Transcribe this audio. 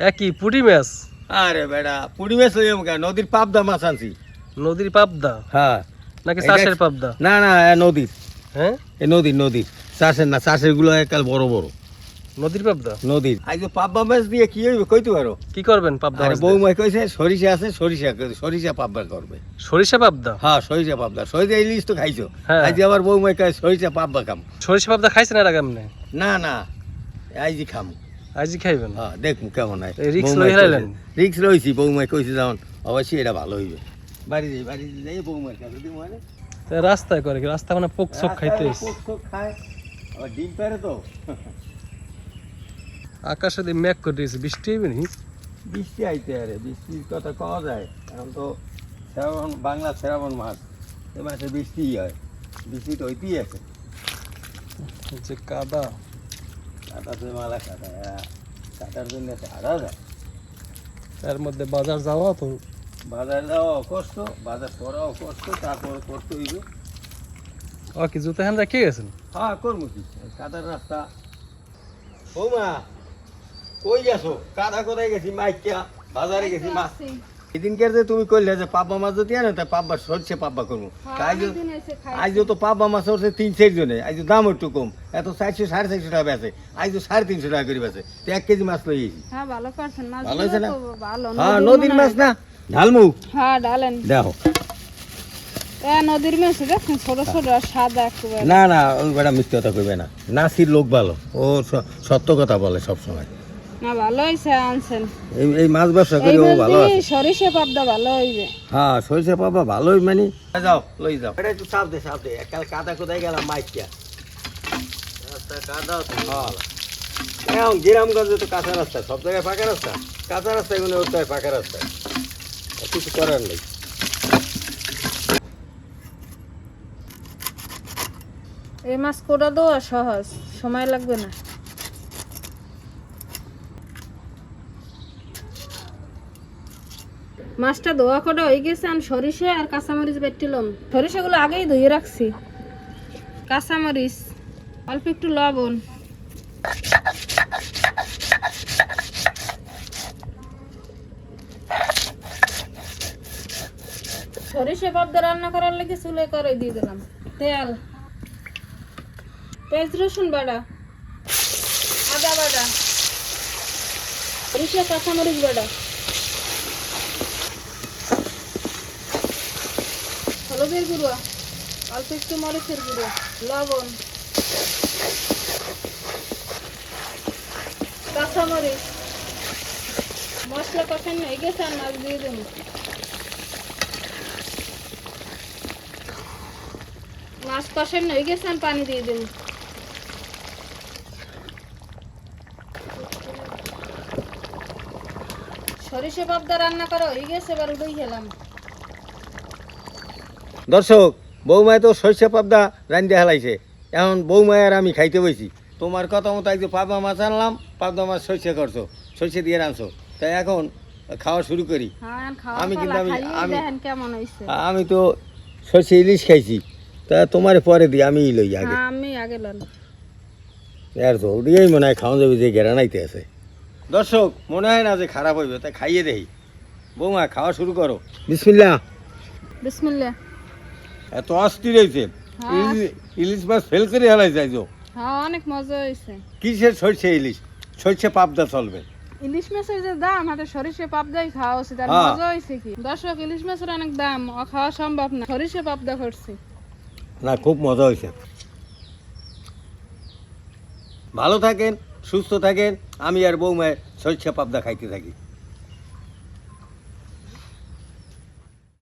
একই পুঁটি মাছ? আরে বেটা পুঁটি মাছ লইম কেন, নদীর পাবদা মাছ আনছি। নদীর পাবদা হ্যাঁ নাকি চাষের পাবদা? না না নদীর। হ্যাঁ এ নদীর চাষের না, চাষের গুলো একাল বড় বড় নদীর পাবদা। নদীর। আজ পাবদা মাছ দিয়ে কি হইবে কইতে পারো? কি করবেন পাবদা আরে মাছ বউ দিয়ে? মাই কইছে সরিষা আছে, সরিষা পাবদা করবে। সরিষা পাবদা? হ্যাঁ সরিষা পাবদা, সরিষা ইলিশ তো খাইছো। হ্যাঁ। আজ আবার বউ মাই কয় সরিষা পাবদা খাম। সরিষা পাবদা খাইছেন এর আগে আপনি? না না আইজি খাম। আজই খাইবেন? হ্যাঁ দেখমু কেমন হয়। এই রিস্ক লই হারাইলেন? রিক্স লইছি, বউ মাই কইছে যখন অবশ্যই এটা ভালো হইবে। বাড়ি যাই বউ মাই কাছে দিমু মানে তা রাস্তায় করে কি? রাস্তা মানে পোক চোক খাইতে হইছে। পোক খায় আবার ডিম পারে তো। আকাশে দিয়ে মেঘ করে দিয়েছে, বৃষ্টি হইবে নি? বৃষ্টি আইতে আরে, বৃষ্টির কথা কওয়া যায়? এখন তো শ্রাবণ, বাংলা শ্রাবণ মাস, এ মাসে বৃষ্টি হয়, বৃষ্টি তো হইতেই আছে। যে কাদা, কাটাতে মালা কাটা, কাটার জন্য হারা যায়। এর মধ্যে বাজার যাওয়া তো। বাজার যাওয়াও কষ্ট, বাজার করাও কষ্ট, তারপরে করতে হইবে। ও কি জুতো হ্যান রেখে গেছেন? হ্যাঁ করবো কি, কাদার রাস্তা। বৌমা কই গেছো? কাদা কোথায় গেছি? মাইকা বাজারে গেছি মাছ। এদিনকে যে তুমি কইলে যে পাব্বা মাছ যদি আনে, তাই পাব্বা সরষে পাব্বা করবো। আজ তো পাব্বা মাছ হচ্ছে 3-4 জনে, আজ দাম একটু কম, এত 400-450 টাকা বেচে, আজ 350 টাকা করে বেচে। 1 কেজি মাছ লই গেছি। ভালো করছেন, মাছ ভালো হয়েছে না? ভালো। হ্যাঁ নদীর মাছ না, ঢালমু। হ্যাঁ ডালেন। দেখো নদীর মাছ দেখছেন, ছোট ছোট আর সাদা একেবারে। না না ওই বেটা মিথ্যে কথা কইবে না, নাসির লোক ভালো, ও সত্য কথা বলে সব সময়। না ভালো হইছে আনছেন। এই মাছ ব্যবসা করে ও ভালো আছে। সরিষা পাবদা ভালো হইবে। হ্যাঁ সরিষা পাবা ভালোই মানে। যাও লই যাও, এটা একটু চাপ দে কাল কাদা কোথায় গেলাম মাইকিয়া রাস্তা কাদা তো। হ্যাঁ এখন গ্রামগঞ্জে তো কাঁচা রাস্তা, সব জায়গায় পাকা রাস্তা, কাঁচা রাস্তা এগুলো ওর পাকা রাস্তা, কিছু করার নেই। এই মাছ কোটা দেওয়া সহজ, সময় লাগবে না। মাছটা ধোয়া কটা হয়ে গেছে, আর সরিষা আর কাঁচামরিচ বেটলাম। সরিষাগুলো আগেই ধুয়ে রাখছি। কাঁচামরিচ, অল্প একটু লবণ, সরিষা পাবদা রান্না করার লেগে চুলে করে দিয়ে দিলাম তেল, পেঁয়াজ রসুন বাটা, আদা বাটা, সরিষা কাঁচামরিচ বাটা, হলুদের গুঁড়ো, অল্প একটু মরিচের গুঁড়ো, লবণ, কাঁচামরিচ, মশলা কষানো হয়ে গেছে, আর মাছ দিয়ে দেবো। মাছ কষানো হয়ে গেছে, আর পানি দিয়ে দেবো। সরিষা পাবদা রান্না করা হয়ে গেছে, এবার উঠেই খেলাম। দর্শক বৌমায় তো সরিষা পাবদা রান্ধে হেলাইছে, এখন বৌমায় আর আমি খাইতে বইছি। তোমার কথা মতো আজ পাবদা মাছ আনলাম, পাবদা মাছ সরিষা করছো, সরিষা দিয়ে রাঁধছো, তাই এখন খাওয়া শুরু করি। আমি কিন্তু আমি তো সরিষা ইলিশ খাইছি, তা তোমার পরে দিই, আমি লই আগে। আমি আগে লন। আর জলদিই মনে হয় খাওয়া যাবে, যে গেরা নাইতে আছে। দর্শক মনে হয় না যে খারাপ হইবে, তাই খাইয়ে দেই। বৌমা খাওয়া শুরু করো। বিসমিল্লাহ। বিসমিল্লাহ। এত অস্থির হয়েছে, ইলিশ মাছ ফেল করে হেলাই যাইছো। হ্যাঁ অনেক মজা হয়েছে। কিসের সরষে ইলিশ? সরষে পাবদা চলবে। ইলিশ মাছের যে দাম, হাতে সরিষা পাবদাই খাওয়া উচিত। আর মজা হয়েছে কি দর্শক, ইলিশ মাছের অনেক দাম, খাওয়া সম্ভব না, সরিষা পাবদা করছি। না খুব মজা হয়েছে। ভালো থাকেন, সুস্থ থাকেন, আমি আর বৌমায় সরষে পাবদা খাইতে থাকি।